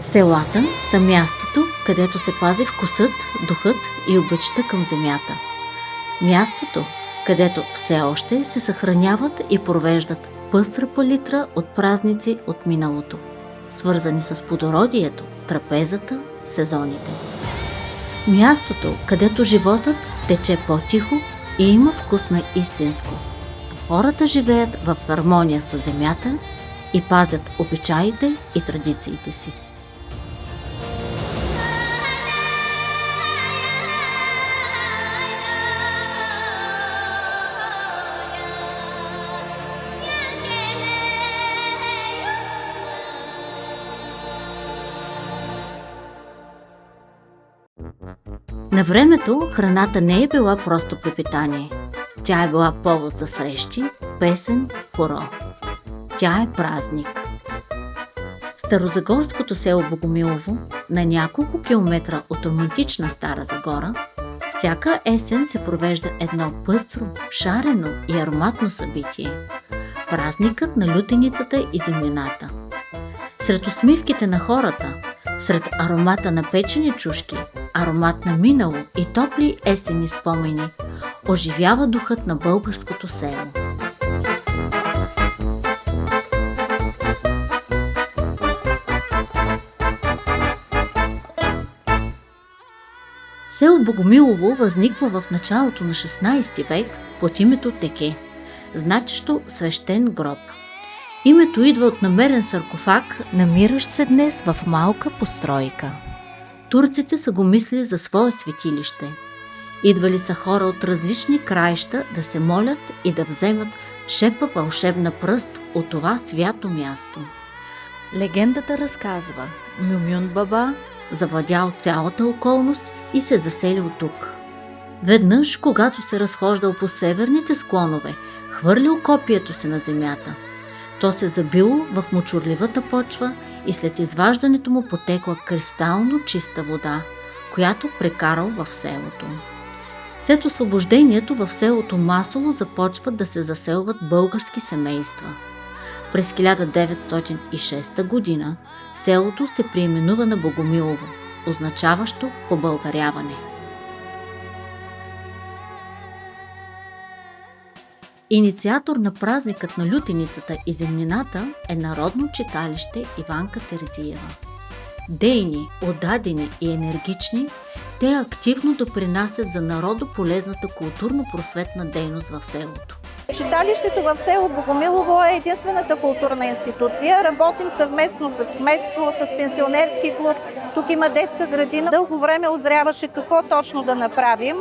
Селата са мястото, където се пази вкусът, духът и обичта към земята. Мястото, където все още се съхраняват и провеждат пъстра палитра от празници от миналото, свързани с плодородието, трапезата, сезоните. Мястото, където животът тече по-тихо и има вкус на истинско. Хората живеят в хармония с земята и пазят обичаите и традициите си. На времето храната не е била просто препитание. Тя е била повод за срещи, песен, хоро. Тя е празник. Старозагорското село Богомилово, на няколко километра от романтична Стара Загора, всяка есен се провежда едно пъстро, шарено и ароматно събитие – празникът на лютеницата и землината. Сред усмивките на хората, сред аромата на печени чушки, аромат на минало и топли есенни спомени, оживява духът на българското село. Село Богомилово възниква в началото на 16 век под името Теке, значещо свещен гроб. Името идва от намерен саркофаг, намиращ се днес в малка постройка. Турците са го мислили за свое светилище. Идвали са хора от различни краища да се молят и да вземат шепа вълшебна пръст от това свято място. Легендата разказва, Мюмюн баба завладял цялата околност и се заселил тук. Веднъж, когато се разхождал по северните склонове, хвърлил копието си на земята. То се забило в мочурливата почва и след изваждането му потекла кристално чиста вода, която прекарал в селото. След освобождението в селото масово започват да се заселват български семейства. През 1906 година селото се преименува на Богомилово, означаващо побългаряване. Инициатор на празникът на лютеницата и земнината е Народно читалище Иванка Терзиева. Дейни, отдадени и енергични, те активно допринасят за народополезната културно-просветна дейност в селото. Читалището в село Богомилово е единствената културна институция. Работим съвместно с кметство, с пенсионерски клуб. Тук има детска градина. Дълго време озряваше какво точно да направим.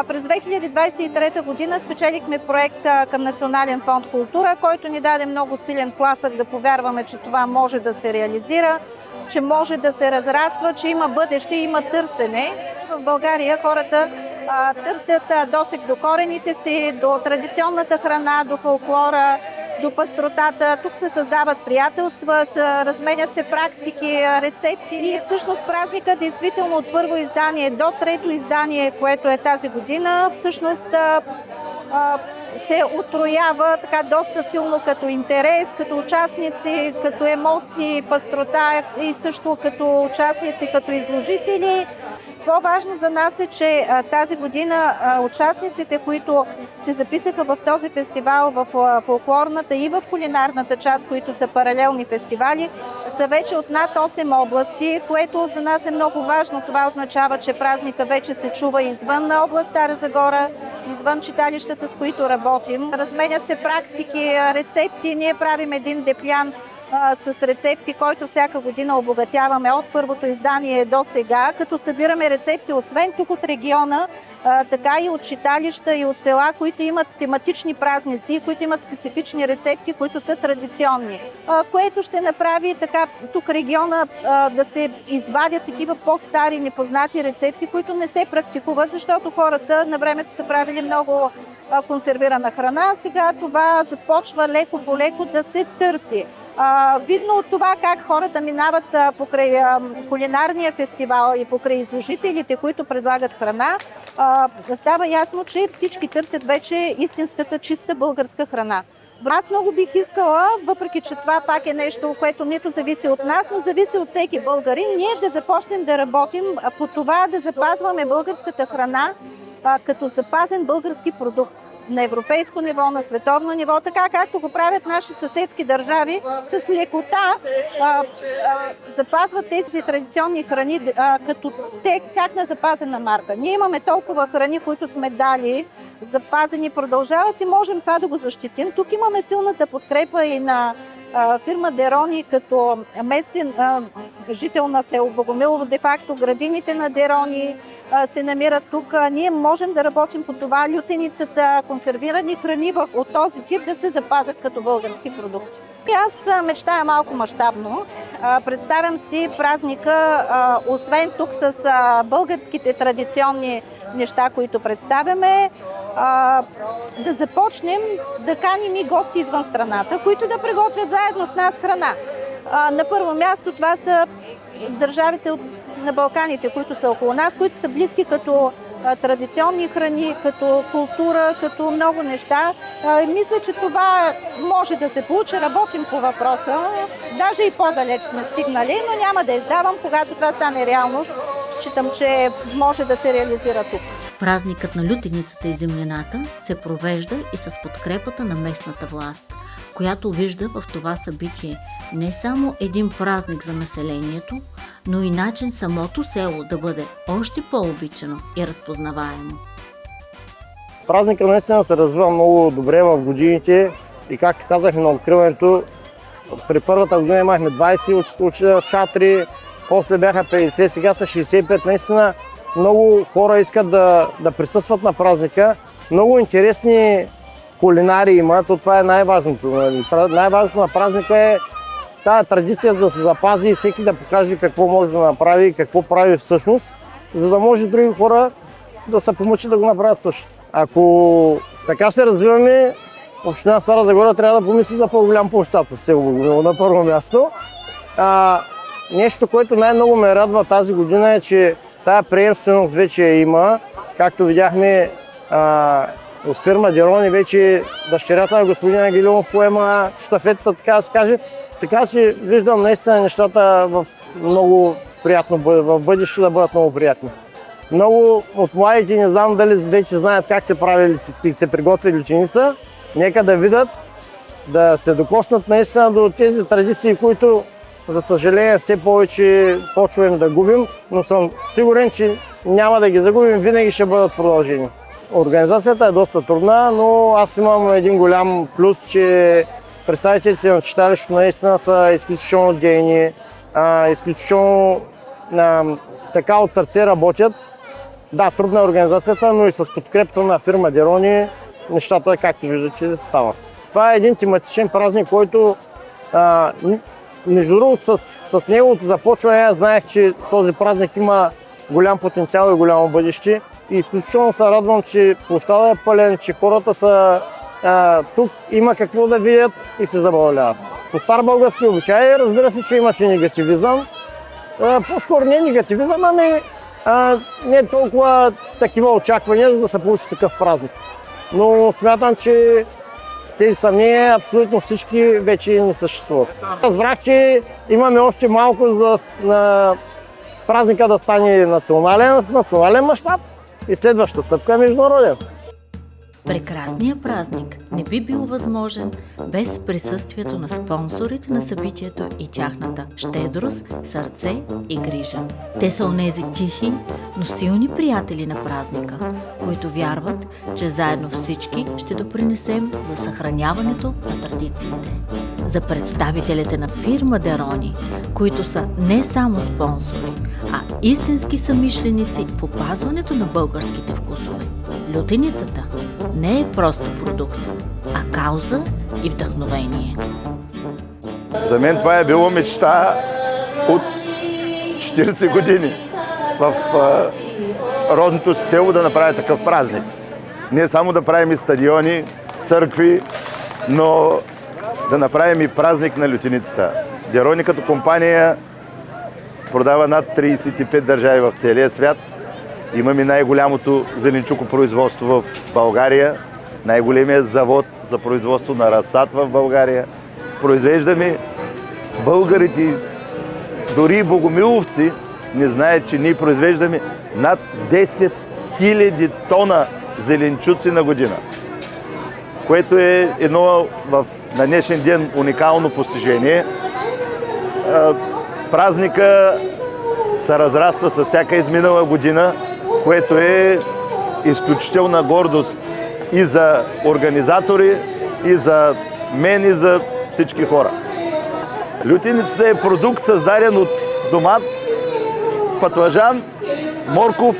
През 2023 година спечелихме проект към Национален фонд култура, който ни даде много силен тласък да повярваме, че това може да се реализира, че може да се разраства, че има бъдеще, има търсене. В България хората търсят досег до корените си, до традиционната храна, до фолклора, до пъстротата. Тук се създават приятелства, разменят се практики, рецепти. И всъщност празника, действително от първо издание до трето издание, което е тази година, всъщност се отроява така доста силно като интерес, като участници, като емоции, пъстрота и също като участници, като изложители. По-важно за нас е, че тази година участниците, които се записаха в този фестивал, в фолклорната и в кулинарната част, които са паралелни фестивали, са вече от над 8 области, което за нас е много важно. Това означава, че празника вече се чува извън на област Стара Загора, извън читалищата, с които работим. Разменят се практики, рецепти. Ние правим един деплян с рецепти, който всяка година обогатяваме от първото издание до сега, като събираме рецепти освен тук от региона, така и от читалища и от села, които имат тематични празници, които имат специфични рецепти, които са традиционни. Което ще направи така тук региона да се извадят такива по-стари, непознати рецепти, които не се практикуват, защото хората на времето са правили много консервирана храна. Сега това започва леко по леко да се търси. Видно от това как хората минават покрай кулинарния фестивал и покрай изложителите, които предлагат храна, става ясно, че всички търсят вече истинската чиста българска храна. Аз много бих искала, въпреки че това пак е нещо, което нито зависи от нас, но зависи от всеки българин, ние да започнем да работим по това да запазваме българската храна като запазен български продукт на европейско ниво, на световно ниво, така както го правят наши съседски държави, с лекота запазват тези традиционни храни като тяхна запазена марка. Ние имаме толкова храни, които сме дали, запазени, продължават и можем това да го защитим. Тук имаме силната подкрепа и на фирма Дерони, като местен жител на село Богомилово. Де-факто градините на Дерони се намират тук. Ние можем да работим по това лютеницата, консервирани храни от този тип да се запазят като български продукти. И аз мечтая малко мащабно. Представям си празника, освен тук с българските традиционни неща, които представяме, да започнем да каним и гости извън страната, които да приготвят заедно с нас храна. На първо място това са държавите на Балканите, които са около нас, които са близки като традиционни храни, като култура, като много неща. Мисля, че това може да се получи. Работим по въпроса. Даже и по-далеч сме стигнали, но няма да издавам. Когато това стане реалност, считам, че може да се реализира тук. Празникът на лютеницата и земнината се провежда и с подкрепата на местната власт, която вижда в това събитие не само един празник за населението, но и начин самото село да бъде още по-обичано и разпознаваемо. Празникът наистина се развива много добре в годините и както казахме на откриването, при първата година имахме 20 шатри, после бяха 50, сега са 65. Наистина много хора искат да присъстват на празника. Много интересни кулинари има, то това е най-важното. Най-важното на празника е тази традиция да се запази и всеки да покаже какво може да направи и какво прави всъщност, за да може други хора да се помъчат да го направят също. Ако така се развиваме, община Стара Загора трябва да помисли за по-голям площад в село Богомилово на първо място. Нещо, което най-много ме радва тази година е, че тая приемственост вече има. Както видяхме от фирма Дерони, вече дъщерята на господин Ангелов поема щафетата, така да се каже. Така че виждам наистина нещата в много приятно, в бъдеще да бъдат много приятни. Много от младите не знам дали вече знаят как се прави и се приготвя лютеница. Нека да видят, да се докоснат наистина до тези традиции, които за съжаление все повече почваме да губим, но съм сигурен, че няма да ги загубим, винаги ще бъдат продължени. Организацията е доста трудна, но аз имам един голям плюс, че представителите на читалището наистина са изключително дейни, изключително така от сърце работят. Да, трудна е организацията, но и с подкрепата на фирма Дерони нещата, както виждате, стават. Това е един тематичен празник, който между другото с неговото започване аз знаех, че този празник има голям потенциал и голямо бъдеще. И изключително се радвам, че площадът е пълен, че хората са тук, има какво да видят и се забавляват. По стар български обичай, разбира се, че имаше негативизъм. По-скоро не негативизъм, ами не толкова такива очаквания, за да се получи такъв празник. Но смятам, че тези съмнения абсолютно всички вече не съществуват. Разбрах, че имаме още малко за празника да стане национален мащаб и следващата стъпка е международен. Прекрасният празник не би бил възможен без присъствието на спонсорите на събитието и тяхната щедрост, сърце и грижа. Те са онези тихи, но силни приятели на празника, които вярват, че заедно всички ще допринесем за съхраняването на традициите. За представителите на фирма Дерони, които са не само спонсори, а истински съмишленици в опазването на българските вкусове. Лютеницата не е просто продукт, а кауза и вдъхновение. За мен това е било мечта от 40 години в родното си село да направя такъв празник. Не само да правим и стадиони, църкви, но да направим и празник на лютеницата. Дерони като компания продава над 35 държави в целия свят. Имаме най-голямото зеленчукопроизводство в България, най-големият завод за производство на разсад в България. Произвеждаме българите, дори и богомиловци, не знаят, че ние произвеждаме над 10 000 тона зеленчуци на година, което е едно на днешен ден уникално постижение. Празника се разраства с всяка изминала година, което е изключителна гордост и за организатори, и за мен, и за всички хора. Лютеницата е продукт, създаден от домат, пътлажан, морков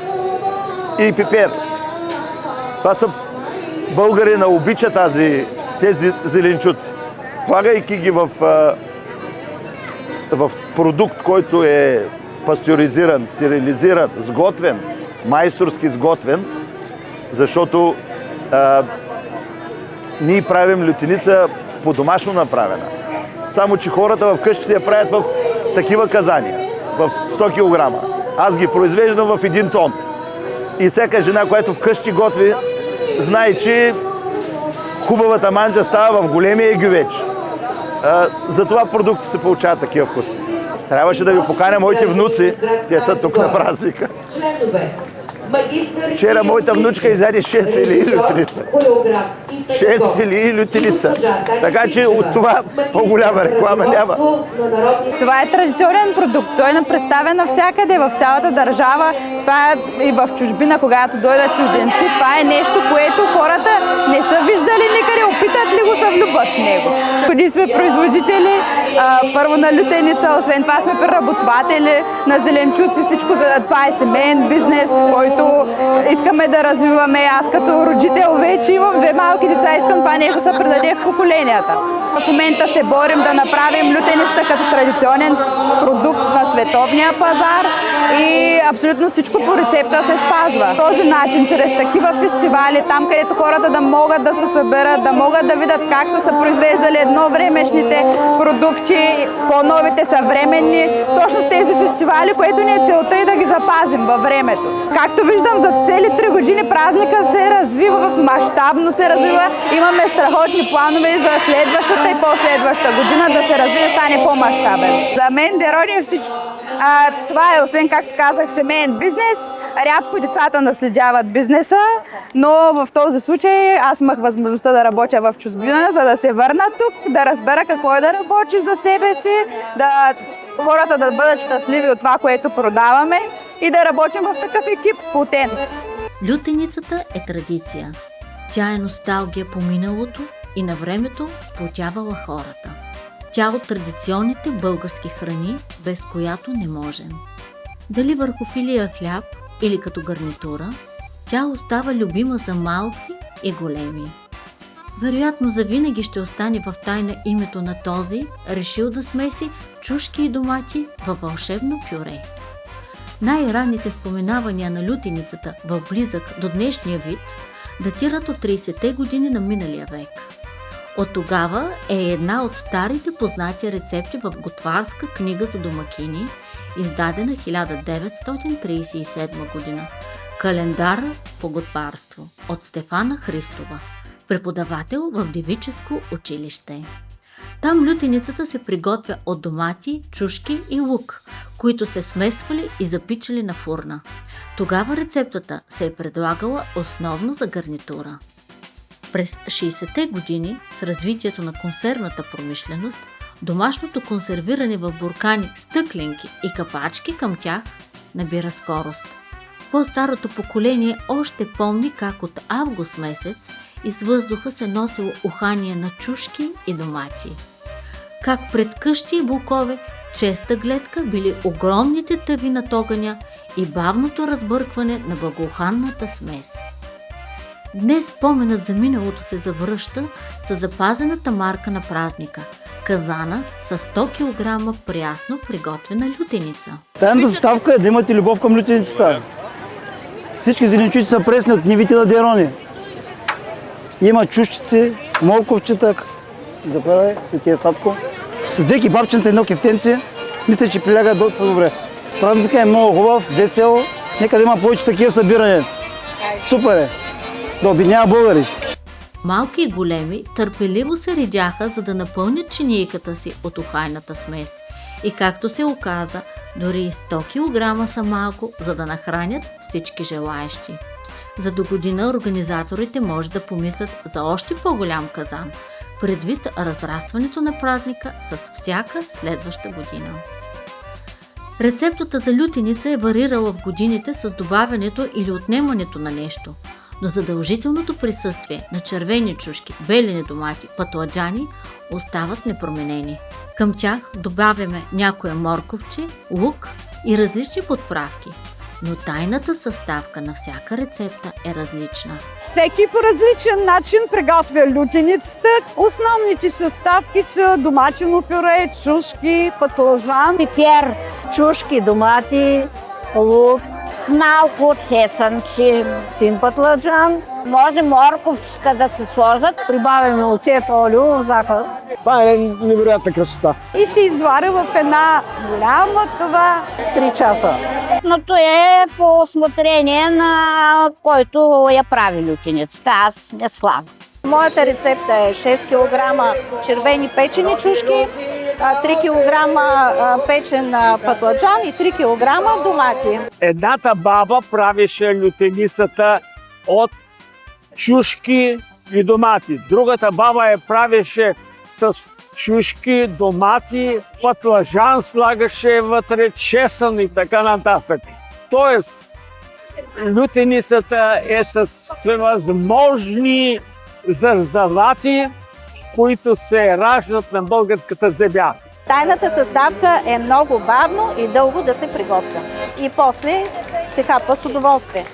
и пипер. Това са българина обича тези зеленчуци. Влагайки ги в продукт, който е пастеризиран, стерилизиран, сготвен, майсторски сготвен, защото ние правим лютеница по-домашно направена. Само че хората вкъщи се я правят в такива казания, в 100 кг. Аз ги произвеждам в 1 тон. И всяка жена, която вкъщи готви, знае, че хубавата манджа става в големия гювеч. Затова продукти се получават такива вкусни. Трябваше да ви поканя моите внуци, те са тук на празника. Вчера моята внучка изяде 6 филии лютеница. 6 филии лютеница. Така че от това по-голяма реклама няма. Това е традиционен продукт. Той е представен навсякъде, в цялата държава. Това е и в чужбина, когато дойдат чужденци. Това е нещо, което хората не са виждали никъде, опитат ли го, се влюбват в него. Ние сме производители, първо на лютеница, освен това сме преработватели на зеленчуци. Всичко това е семейен бизнес, който искаме да развиваме. Аз като родител вече имам 2 малки деца, искам това нещо да се предаде в поколенията. В момента се борим да направим лютеницата като традиционен продукт на световния пазар и абсолютно всичко по рецепта се спазва. Този начин, чрез такива фестивали, там където хората да могат да се съберат, да могат да видят как са се произвеждали едновремешните продукти, по-новите съвременни, точно с тези фестивали, което ни е целта и да ги запазим във времето. Както виждам, за цели 3 години празника се развива, мащабно се развива. Имаме страхотни планове за следващата и последваща година да се развие, да стане по-мащабен. За мен Дерони е всичко. Това е, освен, както казах, семейен бизнес. Рядко децата наследяват бизнеса, но в този случай аз имах възможността да работя в чужбина, за да се върна тук, да разбера какво е да работиш за себе си, да хората да бъдат щастливи от това, което продаваме и да работим в такъв екип сплотен. Лютеницата е традиция. Тя е носталгия по миналото и на времето сплотявала хората. Тя от традиционните български храни, без която не можем. Дали върху филия хляб или като гарнитура, тя остава любима за малки и големи. Вероятно завинаги ще остане в тайна името на този, решил да смеси чушки и домати във вълшебно пюре. Най-ранните споменавания на лютеницата в близък до днешния вид датират от 30-те години на миналия век. От тогава е една от старите познати рецепти в готварска книга за домакини, издадена 1937 година. Календар по готварство от Стефана Христова, преподавател в девическо училище. Там лютеницата се приготвя от домати, чушки и лук, които се смесвали и запичали на фурна. Тогава рецептата се е предлагала основно за гарнитура. През 60-те години с развитието на консервната промишленост, домашното консервиране в буркани, стъкленки и капачки към тях набира скорост. По-старото поколение още помни как от август месец из въздуха се носило ухание на чушки и домати. Как пред къщи и блокове честа гледка били огромните тъви над огъня и бавното разбъркване на благоуханната смес. Днес споменът за миналото се завръща с запазената марка на празника – казана с 100 кг прясно приготвена лютеница. Тайната съставка е да имате любов към лютеницата. Всички зеленчуци са пресни от нивите на Дерони. Има чушчици, морковчета, заправя и тия сладко. С 2 кебабченца, 1 кефтенце, мисля, че приляга доста добре. Празника е много хубав, весел, нека да има повече такива събирания. Супер е! Да обединява българите. малки и големи, търпеливо се редяха, за да напълнят чинийката си от ухайната смес. И както се оказа, дори 100 кг са малко, за да нахранят всички желаещи. За до година организаторите може да помислят за още по-голям казан, предвид разрастването на празника с всяка следваща година. Рецептата за лютеница е варирала в годините с добавянето или отнемането на нещо, но задължителното присъствие на червени чушки, белени домати, патладжани остават непроменени. Към тях добавяме някое морковче, лук и различни подправки, но тайната съставка на всяка рецепта е различна. Всеки по различен начин приготвя лютеницата. Основните съставки са доматено пюре, чушки, патлажан. Пипер, чушки, домати, лук, малко цесънче, син патладжан. Може морковчиска да се сложат. Прибавяме оцет, олио в захар. Това е невероятна красота. И се изваря в една голяма тава 3 часа. Но то е по усмотрение на който я прави лютеницата. Аз не слагам. Моята рецепта е 6 кг червени печени чушки, 3 кг печен патладжан и 3 кг домати. Едната баба правеше лютеницата от чушки и домати. Другата баба я правеше с чушки, домати, патлажан слагаше вътре, чесън и така нататък. Тоест, лютеницата е с всевъзможни зързавати, които се раждат на българската земя. Тайната съставка е много бавно и дълго да се приготвя. И после се хапва с удоволствие.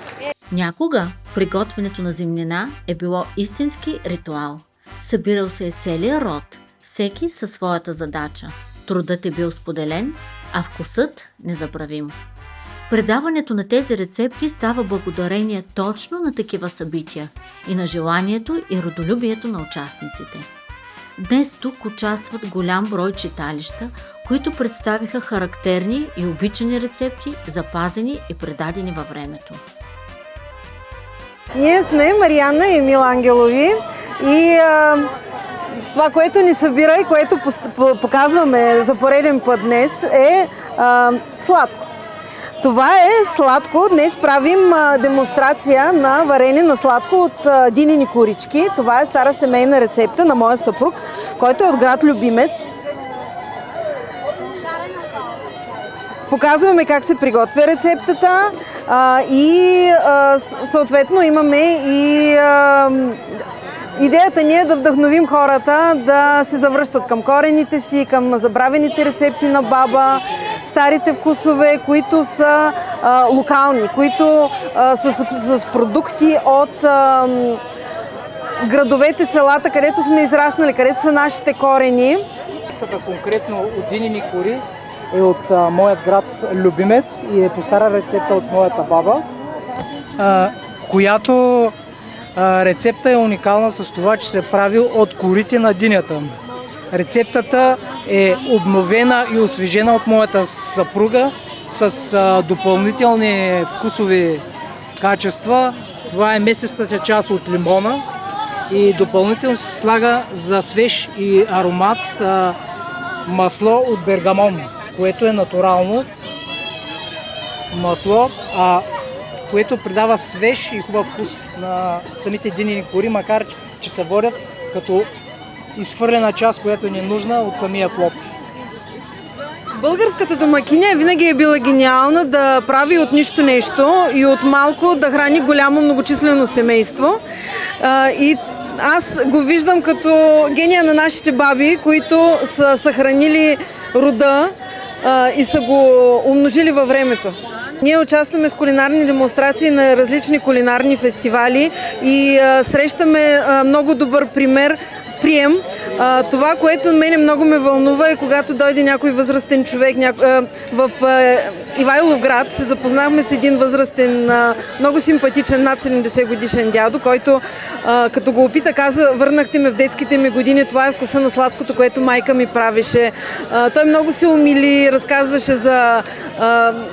Някога приготвянето на зимнина е било истински ритуал. Събирал се е целият род, всеки със своята задача. Трудът е бил споделен, а вкусът незабравим. Предаването на тези рецепти става благодарение точно на такива събития и на желанието и родолюбието на участниците. Днес тук участват голям брой читалища, които представиха характерни и обичани рецепти, запазени и предадени във времето. Ние сме Марианна и Емил Ангелови и това, което ни събира и което показваме за пореден път днес е сладко. Това е сладко. Днес правим демонстрация на варене на сладко от динени корички. Това е стара семейна рецепта на моя съпруг, който е от град Любимец. Показваме как се приготвя рецептата и съответно имаме и идеята ни е да вдъхновим хората да се завръщат към корените си, към забравените рецепти на баба, старите вкусове, които са локални, които са с продукти от градовете, селата, където сме израснали, където са нашите корени. Конкретно от динени кори е от моят град Любимец и е по стара рецепта от моята баба, която рецепта е уникална с това, че се прави от корите на динята. Рецептата е обновена и освежена от моята съпруга с допълнителни вкусови качества. Това е месестата част от лимона и допълнително се слага за свеж и аромат масло от бергамон, което е натурално масло, което придава свеж и хубав вкус на самите динени кори, макар че се водят като изхвърлена част, която ни е нужна от самия плод. Българската домакиня винаги е била гениална да прави от нищо нещо и от малко да храни голямо многочислено семейство. И аз го виждам като гения на нашите баби, които са съхранили рода и са го умножили във времето. Ние участваме с кулинарни демонстрации на различни кулинарни фестивали и срещаме много добър прием. Това, което мене много ме вълнува е когато дойде някой възрастен човек в Ивайловград се запознахме с един възрастен, много симпатичен, над 70 годишен дядо, който като го опита, каза: върнахте ме в детските ми години, това е вкуса на сладкото, което майка ми правеше. Той много се умили, разказваше за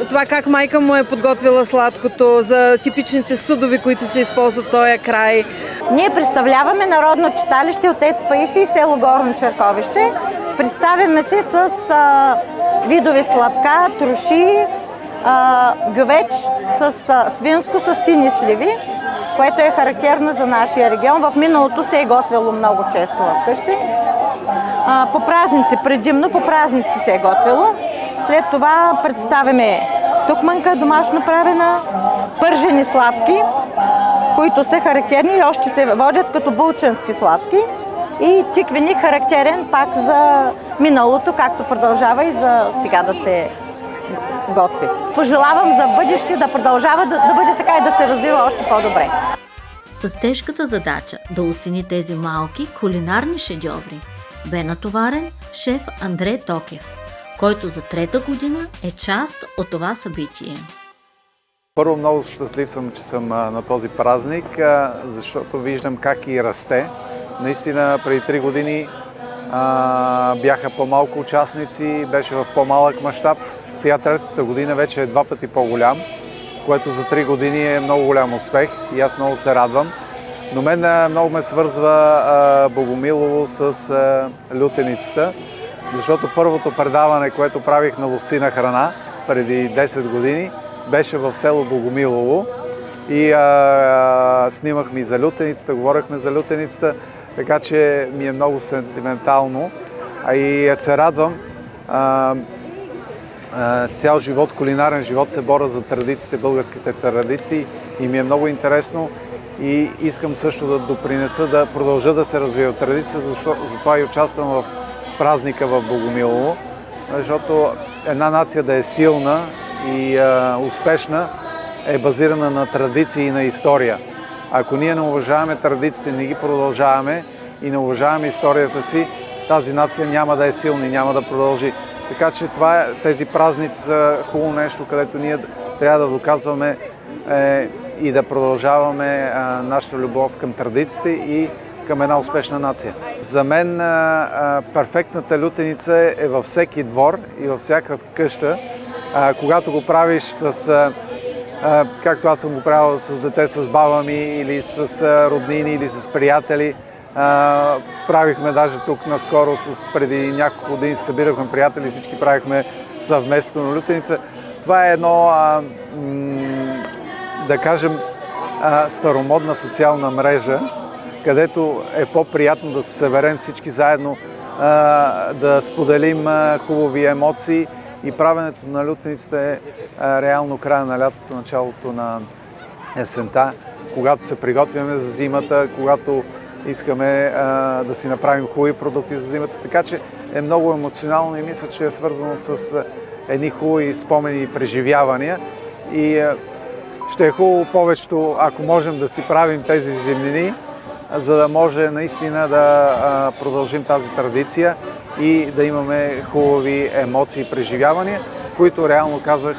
това как майка му е подготвила сладкото, за типичните съдове, които се използват в този край. Ние представляваме Народно читалище Отец Паисий, село Горно Черковище. Представяме се с видове сладка, троши, гювеч с свинско с сини сливи, което е характерно за нашия регион. В миналото се е готвило много често вкъщи. По празници, предимно по празници се е готвило. След това представяме тукманка, домашно правена, пържени сладки, които са характерни и още се водят като булченски сладки. И тиквеник характерен пак за миналото, както продължава и за сега да се готви. Пожелавам за бъдеще да продължава да бъде така и да се развива още по-добре. С тежката задача да оцени тези малки кулинарни шедьоври бе натоварен шеф Андрей Токев, който за трета година е част от това събитие. Първо, много щастлив съм, че съм на този празник, защото виждам как и расте. Наистина, преди 3 години бяха по-малко участници, беше в по-малък мащаб. Сега третата година вече е 2 пъти по-голям, което за 3 години е много голям успех и аз много се радвам. Но мен много ме свързва Богомилово с лютеницата, защото първото предаване, което правих на ловци на храна преди 10 години, беше в село Богомилово и снимахме и за лютеницата, говорихме за лютеницата, така че ми е много сентиментално. И се радвам. Цял живот, кулинарен живот се боря за традициите, българските традиции и ми е много интересно и искам също да допринеса да продължа да се развива традиция, затова и участвам в празника в Богомилово, защото една нация да е силна и успешна е базирана на традиции и на история. Ако ние не уважаваме традициите, не ги продължаваме и не уважаваме историята си, тази нация няма да е силна и няма да продължи. Така че тези празници са хубаво нещо, където ние трябва да доказваме и да продължаваме нашата любов към традициите и към една успешна нация. За мен перфектната лютеница е във всеки двор и във всяка къща. Когато го правиш с, както аз съм го правил с дете, с баба ми или с роднини или с приятели, правихме даже тук наскоро, преди няколко години се събирахме приятели, всички правихме съвместно на лютеница. Това е едно, да кажем, старомодна социална мрежа, където е по-приятно да се съберем всички заедно, да споделим хубави емоции и правенето на лютеницата е реално края на лятото, началото на есента, когато се приготвяме за зимата, когато искаме да си направим хубави продукти за зимата, така че е много емоционално и мисля, че е свързано с едни хубави спомени и преживявания и ще е хубаво повечето, ако можем да си правим тези зимнини, за да може наистина да продължим тази традиция и да имаме хубави емоции и преживявания, които реално казах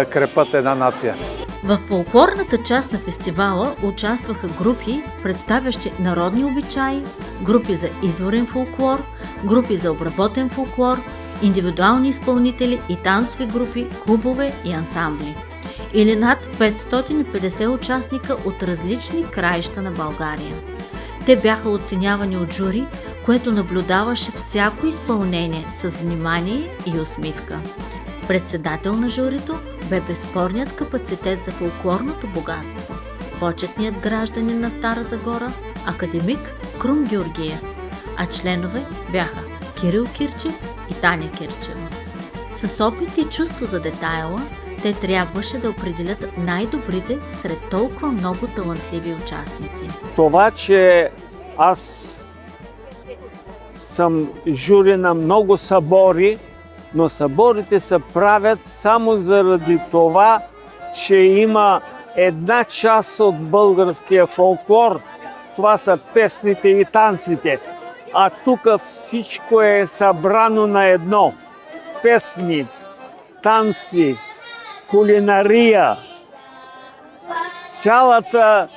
крепат една нация. В фолклорната част на фестивала участваха групи, представящи народни обичаи, групи за изворен фолклор, групи за обработен фолклор, индивидуални изпълнители и танцови групи, клубове и ансамбли. Или над 550 участника от различни краища на България. Те бяха оценявани от жури, което наблюдаваше всяко изпълнение с внимание и усмивка. Председател на журито бе безспорният капацитет за фолклорното богатство, почетният гражданин на Стара Загора, академик Крум Георгиев, а членове бяха Кирил Кирчев и Таня Кирчева. С опит и чувство за детайла, те трябваше да определят най-добрите сред толкова много талантливи участници. Това, че аз съм жури на много събори, но съборите се правят само заради това, че има една част от българския фолклор. Това са песните и танците. А тук всичко е събрано на едно. Песни, танци, кулинария, цялата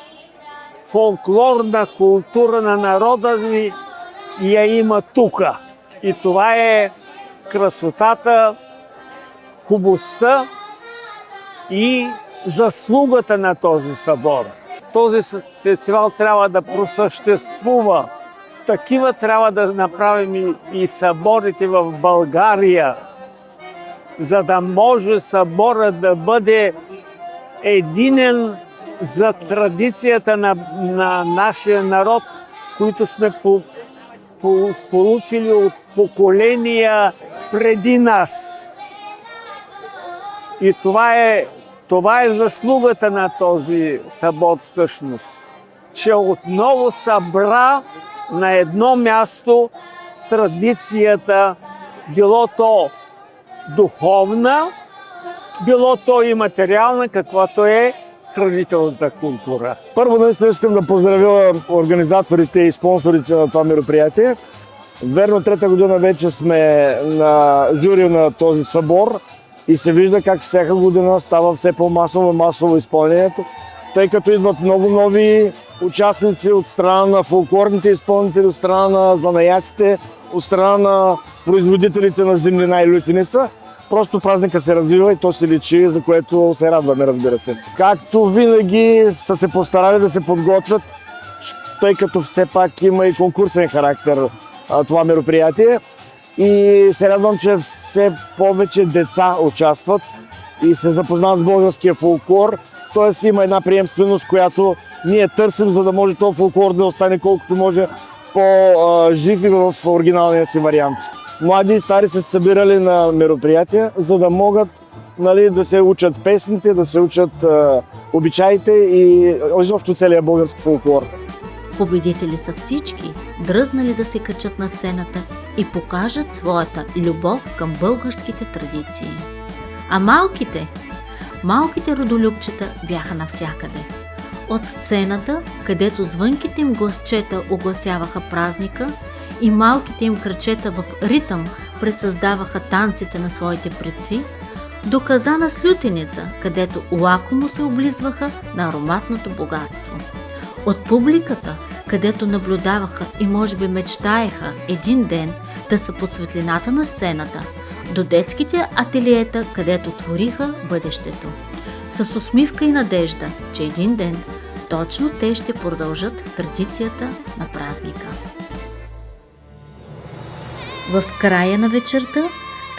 фолклорна култура на народа ни я има тука. И това е красотата, хубостта и заслугата на този събор. Този фестивал трябва да просъществува. Такива трябва да направим и съборите в България, за да може съборът да бъде единен за традицията на нашия народ, които сме получили от поколения преди нас. И това е заслугата на този събор всъщност, че отново събра на едно място традицията, било то духовна, било то и материална, каквато е хранителната култура. Първо наистина искам да поздравя организаторите и спонсорите на това мероприятие. Верно, трета година вече сме на жури на този събор и се вижда как всяка година става все по-масово изпълнението, тъй като идват много нови участници от страна на фолклорните изпълнители, от страна на занаятите, от страна на производителите на зимнина и лютеница. Просто празника се развива и то се личи, за което се радваме, разбира се. Както винаги са се постарали да се подготвят, тъй като все пак има и конкурсен характер това мероприятие. И се радвам, че все повече деца участват и се запознават с българския фолклор. Тоест има една приемственост, която ние търсим, за да може този фолклор да остане колкото може по-жив и в оригиналния си вариант. Млади и стари се събирали на мероприятия, за да могат да се учат песните, да се учат обичаите и изобщо целият български фолклор. Победители са всички, дръзнали да се качат на сцената и покажат своята любов към българските традиции. А малките родолюбчета бяха навсякъде. От сцената, където звънките им гласчета огласяваха празника и малките им крачета в ритъм пресъздаваха танците на своите предци, до казана с лютеница, където лакомо се облизваха на ароматното богатство. От публиката, където наблюдаваха и може би мечтаеха един ден да са под светлината на сцената, до детските ателиета, където твориха бъдещето. С усмивка и надежда, че един ден точно те ще продължат традицията на празника. В края на вечерта,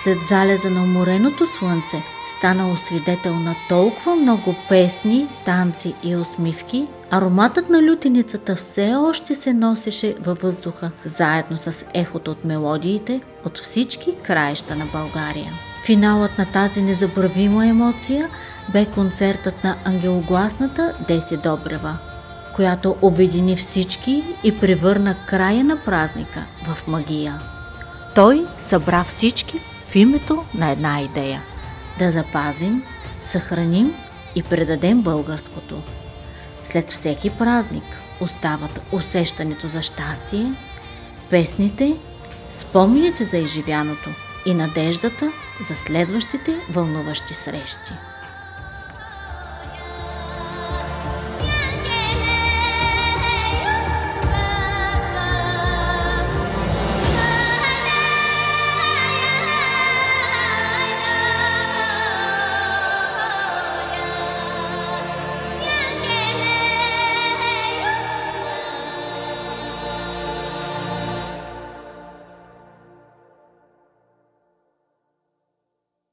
след залеза на умореното слънце, станало свидетел на толкова много песни, танци и усмивки, ароматът на лютеницата все още се носеше във въздуха, заедно с ехото от мелодиите от всички краища на България. Финалът на тази незабравима емоция бе концертът на ангелогласната Деси Добрева, която обедини всички и превърна края на празника в магия. Той събра всички в името на една идея – да запазим, съхраним и предадем българското. След всеки празник остават усещането за щастие, песните, спомените за изживяното и надеждата за следващите вълнуващи срещи.